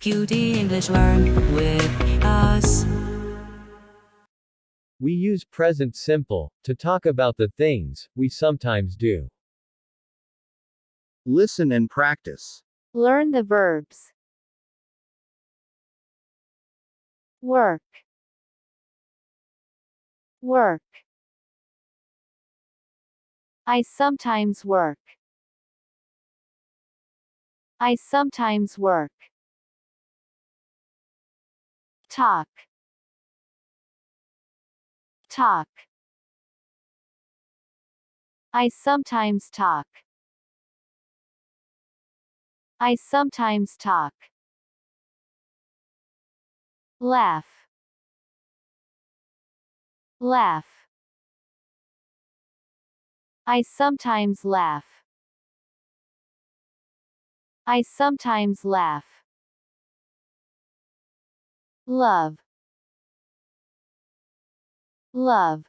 QD English Learn with us. We use present simple to talk about the things we sometimes do. Listen and practice. Learn the verbs. Work. Work. I sometimes work. I sometimes work. Talk. Talk. I sometimes talk. I sometimes talk. Laugh. Laugh. I sometimes laugh. I sometimes laugh. Love. Love.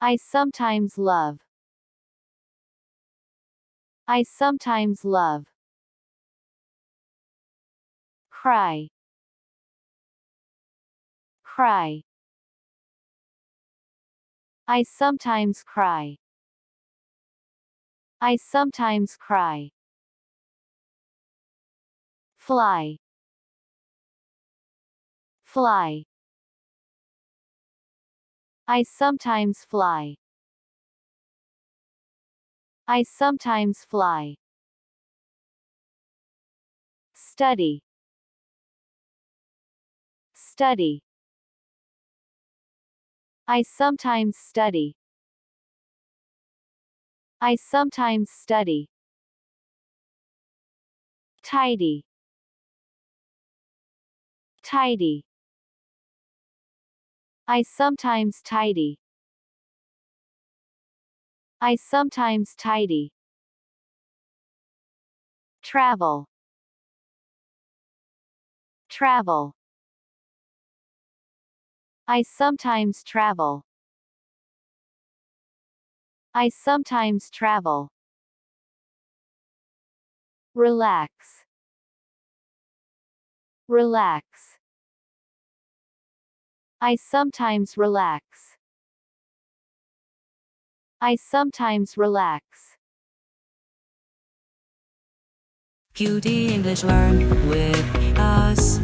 I sometimes love. I sometimes love. Cry. Cry. I sometimes cry. I sometimes cry. Fly. Fly. I sometimes fly. I sometimes fly. Study. Study. I sometimes study. I sometimes study. Tidy. Tidy. I sometimes tidy. I sometimes tidy. Travel. Travel. I sometimes travel. I sometimes travel. Relax. Relax. I sometimes relax. I sometimes relax. QD English Learn with us.